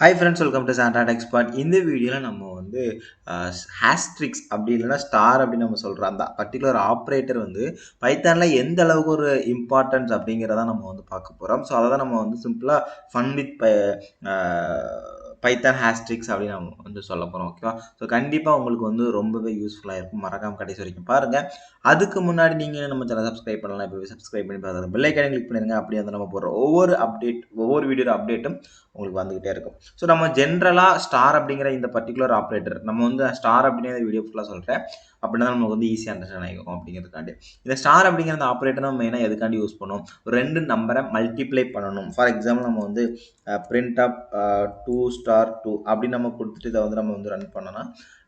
Hi friends, welcome to SANTRA TECHSPOT. இந்த வீடியோவில் நம்ம வந்து ஹாஸ்ட்ரிக்ஸ் அப்படி இல்லைன்னா ஸ்டார் அப்படின்னு நம்ம சொல்கிறோம். அந்த பர்டிகுலர் ஆப்ரேட்டர் வந்து பைத்தானில் எந்த அளவுக்கு ஒரு இம்பார்ட்டன்ஸ் அப்படிங்கிறத நம்ம வந்து பார்க்க போகிறோம். ஸோ அதை தான் நம்ம வந்து சிம்பிளாக ஃபன் வித் பைத்தான் ஹாஸ்ட்ரிக்ஸ் அப்படின்னு நம்ம வந்து சொல்ல போகிறோம். ஓகேவா? ஸோ கண்டிப்பாக உங்களுக்கு வந்து ரொம்பவே யூஸ்ஃபுல்லாக இருக்கும். மறக்காம கடைசி வரைக்கும் பாருங்கள். அதுக்கு முன்னாடி நீங்கள் நம்ம சேனல் சப்ஸ்கிரைப் பண்ணலாம். இப்போ சப்ஸ்கிரைப் பண்ணி பார்த்து பெல் ஐக்கானை கிளிக் பண்ணிடுங்க. அப்படியே வந்து நம்ம போடுற ஒவ்வொரு வீடியோ அப்டேட்டும் உங்களுக்கு வந்துகிட்டே இருக்கும். ஸோ நம்ம ஜென்ரலாக ஸ்டார் அப்படிங்கிற இந்த பர்டிகுலர் ஆப்ரேட்டர் நம்ம வந்து ஸ்டார் அப்படிங்கிற வீடியோ ஃபுல்லாக சொல்கிறேன். அப்படின்னா நமக்கு வந்து ஈஸியாக அண்டர்ஸ்டாண்ட் ஆகிக்கும் அப்படிங்கிறதுக்காண்டி. இந்த ஸ்டார் அப்படிங்கிற அந்த ஆப்ரேட்டர் நம்ம மெயினாக எதுக்காண்டி யூஸ் பண்ணுவோம்? ஒரு 2 நம்பரை மல்டிப்ளை பண்ணணும். ஃபார் எக்ஸாம்பிள் நம்ம வந்து பிரிண்ட் ஆஃப் 2 ஸ்டார் 2 அப்படின்னு நம்ம கொடுத்துட்டு இதை வந்து நம்ம வந்து ரன் பண்ணோம்னா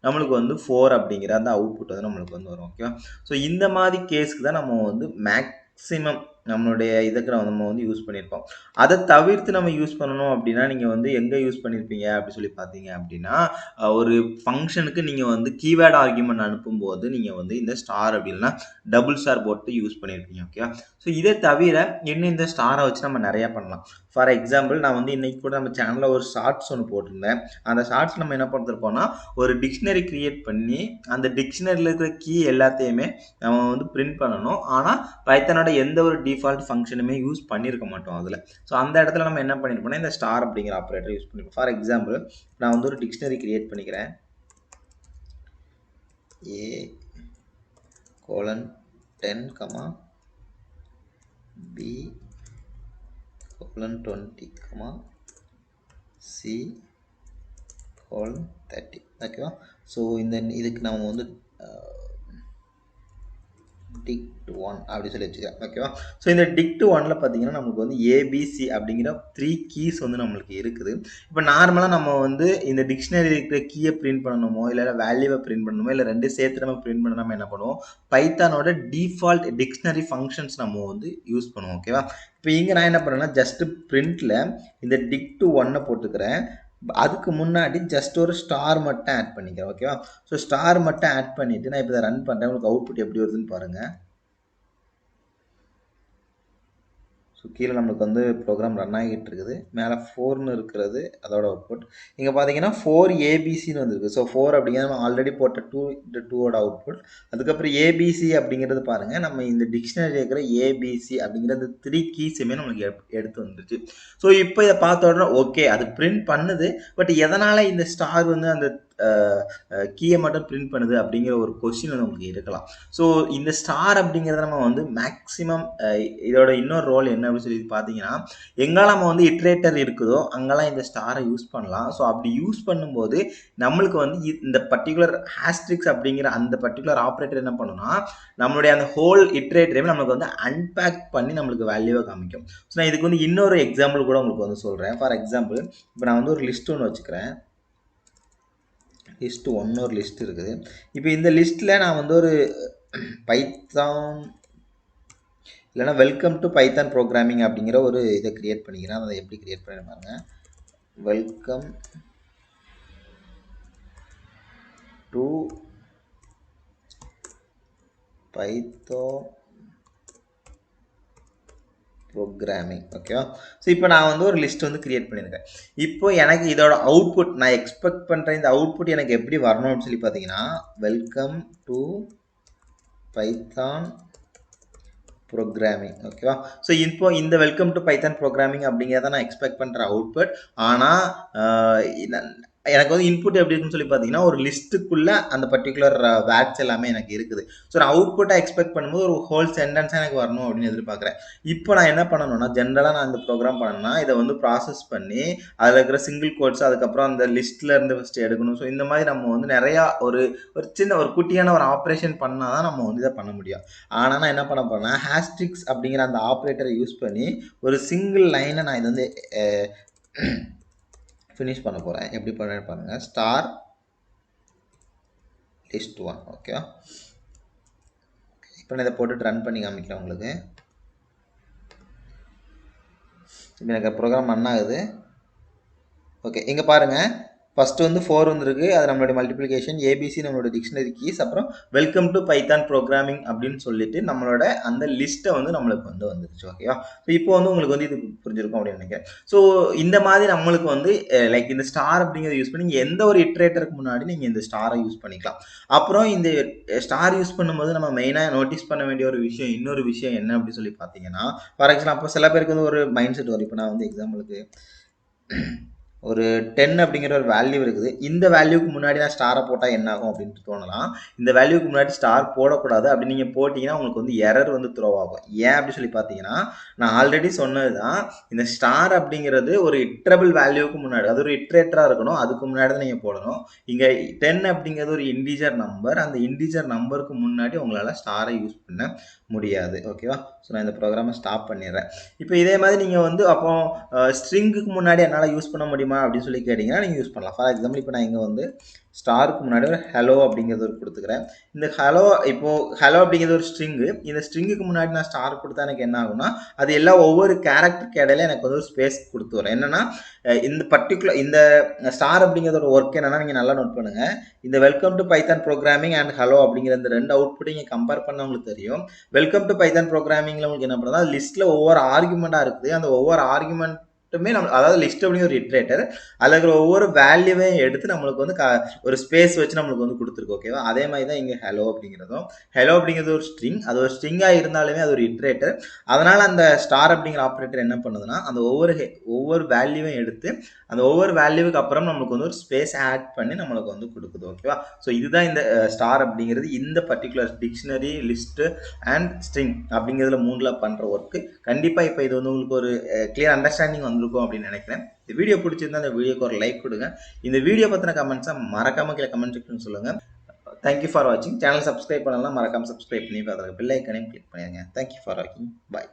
நம்மளுக்கு வந்து 4 அப்படிங்கிற அந்த அவுட்புட் வந்து நம்மளுக்கு வந்து வரும். ஓகேவா? ஸோ இந்த மாதிரி கேஸ்க்கு தான் நம்ம வந்து மேக்ஸிமம் நம்மளுடைய இதுக்கு நம்ம வந்து யூஸ் பண்ணியிருப்போம். அதை தவிர்த்து நம்ம யூஸ் பண்ணணும் அப்படின்னா நீங்கள் வந்து எங்கே யூஸ் பண்ணியிருப்பீங்க அப்படி சொல்லி பார்த்தீங்க அப்படின்னா ஒரு ஃபங்க்ஷனுக்கு நீங்கள் வந்து கீவேர்ட் ஆர்குமெண்ட் அனுப்பும்போது நீங்கள் வந்து இந்த ஸ்டார் அப்படின்னா டபுள் ஸ்டார் போட்டு யூஸ் பண்ணியிருப்பீங்க. ஓகே, ஸோ இதை தவிர இன்னும் இந்த ஸ்டாரை வச்சு நம்ம நிறையா பண்ணலாம். ஃபார் எக்ஸாம்பிள் நான் வந்து இன்னைக்கு கூட நம்ம சேனலில் ஒரு ஷார்ட்ஸ் ஒன்று போட்டிருந்தேன். அந்த ஷார்ட்ஸ் நம்ம என்ன பண்ணிருப்போம்னா ஒரு டிக்ஷனரி கிரியேட் பண்ணி அந்த டிக்ஷனரியில் இருக்கிற கீ எல்லாத்தையுமே நம்ம வந்து பிரிண்ட் பண்ணணும். ஆனால் பைத்தானோட எந்த ஒரு டிஃபால்ட் ஃபங்க்ஷனுமே யூஸ் பண்ணியிருக்க மாட்டோம் அதில். ஸோ அந்த இடத்துல நம்ம என்ன பண்ணியிருப்போம்னா இந்த ஸ்டார் அப்படிங்கிற ஆப்ரேட்டர் யூஸ் பண்ணிருப்போம். ஃபார் எக்ஸாம்பிள் நான் வந்து ஒரு டிக்ஷனரி கிரியேட் பண்ணிக்கிறேன். A:10, B:20, C:30. ஓகேவா? ஸோ இதுக்கு நம்ம வந்து Dict 1 அப்படி சொல்லி வச்சுக்கிறேன். ஓகேவா? ஸோ இந்த Dict 1ல் பார்த்தீங்கன்னா நமக்கு வந்து ஏபிசி அப்படிங்கிற 3 கீஸ் வந்து நம்மளுக்கு இருக்குது. இப்போ நார்மலாக நம்ம வந்து இந்த டிக்ஷனரி இருக்கிற கீயை பிரிண்ட் பண்ணணுமோ இல்லை வேல்யூவை பிரிண்ட் பண்ணணுமோ இல்லை ரெண்டு சேர்த்து நம்ம பிரிண்ட் பண்ண நம்ம என்ன பண்ணுவோம்? பைத்தானோட டிஃபால்ட் டிக்ஷனரி ஃபங்க்ஷன்ஸ் நம்ம வந்து யூஸ் பண்ணுவோம். ஓகேவா? இப்போ இங்கே நான் என்ன பண்ணுறேன்னா ஜஸ்ட் பிரிண்டில் இந்த Dict 1 போட்டுக்கிறேன். அதுக்கு முன்னாடி ஜஸ்ட் ஒரு ஸ்டார் மட்டும் ஆட் பண்ணிக்கிறேன். ஓகேவா? ஸோ ஸ்டார் மட்டும் ஆட் பண்ணிவிட்டு நான் இப்போ இதை ரன் பண்ணுறேன். உங்களுக்கு அவுட்புட் எப்படி வருதுன்னு பாருங்கள். ஸோ கீழே நம்மளுக்கு வந்து ப்ரோக்ராம் ரன் ஆகிட்டு இருக்குது. மேலே 4ன்னு இருக்கிறது அதோட அவுட்புட். இங்கே பார்த்தீங்கன்னா 4 ஏபிசின்னு வந்துருக்கு. ஸோ 4 அப்படிங்கிறது நம்ம ஆல்ரெடி போட்ட 2 இந்த 2ஓட அவுட்புட். அதுக்கப்புறம் ஏபிசி அப்படிங்கிறது பாருங்கள் நம்ம இந்த டிக்ஷனரி இருக்கிற ஏபிசி அப்படிங்கிறது 3 கீஸுமே நம்மளுக்கு எடுத்து வந்துருச்சு. ஸோ இப்போ இதை பார்த்த உடனே ஓகே அது பிரிண்ட் பண்ணுது. பட் எதனால் இந்த ஸ்டார் வந்து அந்த கீயை மட்டும் பிரிண்ட் பண்ணுது அப்படிங்கிற ஒரு கொஸ்டின் வந்து உங்களுக்கு இருக்கலாம். ஸோ இந்த ஸ்டார் அப்படிங்கிறத நம்ம வந்து மேக்ஸிமம் இதோட இன்னொரு ரோல் என்ன அப்படின்னு சொல்லி பார்த்தீங்கன்னா எங்கெல்லாம் நம்ம வந்து இட்ரேட்டர் இருக்குதோ அங்கெல்லாம் இந்த ஸ்டாரை யூஸ் பண்ணலாம். ஸோ அப்படி யூஸ் பண்ணும்போது நம்மளுக்கு வந்து இந்த பர்டிகுலர் ஹாஸ்ட்ரிக்ஸ் அப்படிங்கிற அந்த பர்டிகுலர் ஆப்ரேட்டர் என்ன பண்ணுன்னா நம்மளுடைய அந்த ஹோல் இட்ரேட்டரையும் நம்மளுக்கு வந்து அன்பேக் பண்ணி நம்மளுக்கு வேல்யூவை காமிக்கும். ஸோ நான் இதுக்கு வந்து இன்னொரு எக்ஸாம்பிள் கூட உங்களுக்கு வந்து சொல்கிறேன். ஃபார் எக்ஸாம்பிள் இப்போ நான் வந்து ஒரு லிஸ்ட் ஒன்று வச்சுக்கிறேன். லிஸ்ட் 1 ஒரு லிஸ்ட் இருக்குது. இப்போ இந்த லிஸ்ட்டில் நான் வந்து ஒரு பைத்தான் இல்லைனா வெல்கம் டு பைத்தான் ப்ரோக்ராமிங் அப்படிங்கிற ஒரு இதை கிரியேட் பண்ணிக்கிறேன். அதை எப்படி கிரியேட் பண்ணி பாருங்க. Welcome to Python programming. ஓகேவா? ஸோ இப்போ நான் வந்து ஒரு லிஸ்ட் வந்து கிரியேட் பண்ணியிருக்கேன். இப்போ எனக்கு இதோட அவுட்புட் நான் எக்ஸ்பெக்ட் பண்ணுற இந்த அவுட்புட் எனக்கு எப்படி வரணும்னு சொல்லி பார்த்தீங்கன்னா வெல்கம் டு பைத்தான் ப்ரோக்ராமிங். ஓகேவா? ஸோ இப்போ இந்த வெல்கம் டு பைத்தான் ப்ரோக்ராமிங் அப்படிங்கிறத நான் எக்ஸ்பெக்ட் பண்ணுற அவுட்புட். ஆனால் எனக்கு வந்து இன்புட் எப்படி இருக்குன்னு சொல்லி பார்த்தீங்கன்னா ஒரு லிஸ்ட்டுக்குள்ளே அந்த பர்டிகுலர் வேர்ட்ஸ் எல்லாமே எனக்கு இருக்குது. ஸோ நான் அவுட்புட்டை எக்ஸ்பெக்ட் பண்ணும்போது ஒரு ஹோல் சென்டென்ஸாக எனக்கு வரணும் அப்படின்னு எதிர்பார்க்குறேன். இப்போ நான் என்ன பண்ணணும்னா ஜென்ரலாக நான் இந்த ப்ரோக்ராம் பண்ணேன்னா இதை வந்து ப்ராசஸ் பண்ணி அதில் இருக்கிற சிங்கிள் கோட்ஸ் அதுக்கப்புறம் அந்த லிஸ்ட்டில் இருந்து ஃபஸ்ட்டு எடுக்கணும். ஸோ இந்த மாதிரி நம்ம வந்து நிறையா ஒரு சின்ன ஒரு குட்டியான ஒரு ஆப்ரேஷன் பண்ணால் தான் நம்ம வந்து இதை பண்ண முடியும். ஆனால் நான் என்ன பண்ண போகிறேன்னா ஹாஸ்ட்ரிக்ஸ் அப்படிங்கிற அந்த ஆப்ரேட்டரை யூஸ் பண்ணி ஒரு சிங்கிள் லைனை நான் இதை வந்து ஃபினிஷ் பண்ண போகிறேன். எப்படி பண்ண பாருங்கள். Star list 1. ஓகே, இப்போ நான் இதை போட்டு ரன் பண்ணி காமிக்கிறேன் உங்களுக்கு. இப்போ எனக்கு ப்ரோக்ராம் ரன் ஆகுது. ஓகே, இங்கே பாருங்கள் ஃபர்ஸ்ட் வந்து 4 வந்திருக்கு. அது நம்மளுடைய மல்டிப்ளிகேஷன், ஏபிசி நம்மளோட டிக்ஷனரி கீஸ், அப்புறம் வெல்கம் டு பைத்தான் ப்ரோகிராமிங் அப்படின்னு சொல்லிட்டு நம்மளோட அந்த லிஸ்ட்டை வந்து நம்மளுக்கு வந்து வந்துருச்சு. ஓகேவா? ஸோ இப்போ வந்து உங்களுக்கு வந்து இது புரிஞ்சிருக்கும் அப்படின்னு நினைக்கிறேன். ஸோ இந்த மாதிரி நம்மளுக்கு வந்து லைக் இந்த ஸ்டார் அப்படிங்கிறத யூஸ் பண்ணி எந்த ஒரு இட்ரேட்டருக்கு முன்னாடி நீங்கள் இந்த ஸ்டாரை யூஸ் பண்ணிக்கலாம். அப்புறம் இந்த ஸ்டார் யூஸ் பண்ணும்போது நம்ம மெயினாக நோட்டீஸ் பண்ண வேண்டிய ஒரு விஷயம், இன்னொரு விஷயம் என்ன அப்படின்னு சொல்லி பார்த்தீங்கன்னா, ஃபார் எக்ஸாம்பிள் சில பேருக்கு வந்து ஒரு மைண்ட் செட் வரும். இப்போ நான் வந்து எக்ஸாம்பிளுக்கு ஒரு 10 அப்படிங்கிற ஒரு வேல்யூ இருக்குது. இந்த வேல்யூக்கு முன்னாடி நான் ஸ்டாரை போட்டால் என்ன ஆகும் அப்படின்ட்டு தோணலாம். இந்த வேல்யூக்கு முன்னாடி ஸ்டார் போடக்கூடாது. அப்படி நீங்கள் போட்டிங்கன்னா உங்களுக்கு வந்து எரர் வந்து த்ரோ ஆகும். ஏன் அப்படி சொல்லி பார்த்தீங்கன்னா, நான் ஆல்ரெடி சொன்னது தான். இந்த ஸ்டார் அப்படிங்கிறது ஒரு இட்ரபிள் வேல்யூக்கு முன்னாடி, அது ஒரு இட்ரேட்டராக இருக்கணும். அதுக்கு முன்னாடி தான் நீங்கள் போடணும். இங்கே 10 அப்படிங்கிறது ஒரு இன்டிஜர் நம்பர். அந்த இன்டிஜர் நம்பருக்கு முன்னாடி உங்களால் ஸ்டாரை யூஸ் பண்ண முடியாது. ஓகேவா? ஸோ நான் இந்த ப்ரோக்ராமை ஸ்டாப் பண்ணிடுறேன். இப்போ இதே மாதிரி நீங்கள் வந்து அப்போ ஸ்ட்ரிங்குக்கு முன்னாடி என்னால் யூஸ் பண்ண முடியுமா அப்படின்னு சொல்லி கேட்டிங்கன்னா நீங்கள் யூஸ் பண்ணலாம். ஃபார் எக்ஸாம்பிள் இப்போ நான் இங்கே வந்து ஸ்டாருக்கு முன்னாடி ஒரு ஹலோ அப்படிங்கிறது ஒரு கொடுத்துக்கிறேன். இந்த ஹலோ இப்போது ஹலோ அப்படிங்கிறது ஒரு ஸ்ட்ரிங்கு. இந்த ஸ்ட்ரிங்குக்கு முன்னாடி நான் ஸ்டார் கொடுத்தா எனக்கு என்ன ஆகும்னா, அது எல்லாம் ஒவ்வொரு கேரக்டருக்கு இடையில எனக்கு வந்து ஒரு ஸ்பேஸ் கொடுத்து வரும். என்னென்னா இந்த பர்டிகுலர் இந்த ஸ்டார் அப்படிங்கிறதோட ஒர்க் என்னென்னா நீங்கள் நல்லா நோட் பண்ணுங்கள். இந்த welcome to Python programming and hello அப்படிங்கிற இந்த 2 அவுட்புட்டையும் நீங்கள் கம்பேர் பண்ண உங்களுக்கு தெரியும். வெல்கம் டு பைத்தான் ப்ரோக்ராமிங்கில் உங்களுக்கு என்ன பண்ணுறதா லிஸ்ட்டில் ஒவ்வொரு ஆர்குமெண்ட்டாக இருக்குது. அந்த ஒவ்வொரு ஆர்குமெண்ட் நம்ம அதாவது லிஸ்ட் அப்படிங்கிற ஒரு இட்ரேட்டர் அதில் இருக்கிற ஒவ்வொரு வேல்யூவையும் எடுத்து நம்மளுக்கு வந்து ஒரு ஸ்பேஸ் வச்சு நம்மளுக்கு வந்து கொடுத்துருக்கு. ஓகேவா? அதே மாதிரி தான் இங்கே ஹலோ அப்படிங்கிறதும். ஹலோ அப்படிங்கிறது ஒரு ஸ்ட்ரிங். அது ஒரு ஸ்ட்ரிங்காக இருந்தாலுமே அது ஒரு இட்ரேட்டர். அதனால் அந்த ஸ்டார் அப்படிங்கிற ஆப்ரேட்டர் என்ன பண்ணுதுன்னா அந்த ஒவ்வொரு வேல்யூவையும் எடுத்து அந்த ஒவ்வொரு வேல்யூவுக்கு அப்புறம் நம்மளுக்கு வந்து ஒரு ஸ்பேஸ் ஆட் பண்ணி நம்மளுக்கு வந்து கொடுக்குது. ஓகேவா? ஸோ இதுதான் இந்த ஸ்டார் அப்படிங்கிறது இந்த particular dictionary, list and string அப்படிங்கிறதுல 3ல பண்ணுற ஒர்க்கு. கண்டிப்பாக இப்போ இது வந்து உங்களுக்கு ஒரு கிளியர் அண்டர்ஸ்டாண்டிங் வந்திருக்கும் அப்படின்னு நினைக்கிறேன். இந்த வீடியோ பிடிச்சிருந்தா இந்த வீடியோக்கு ஒரு லைக் கொடுங்க. இந்த வீடியோ பற்றின கமெண்ட்ஸை மறக்காம கீழே கமெண்ட் செக்ஷன் சொல்லுங்கள். தேங்க்யூ ஃபார் வாட்சிங். சேனல் சப்ஸ்கிரைப் பண்ணலாம், மறக்காமல் சப்ஸ்கிரைப் பண்ணி அதில் பெல் ஐக்கனையும் கிளிக் பண்ணிடுங்க. தேங்க்யூ ஃபார் வாட்சிங். பாய்.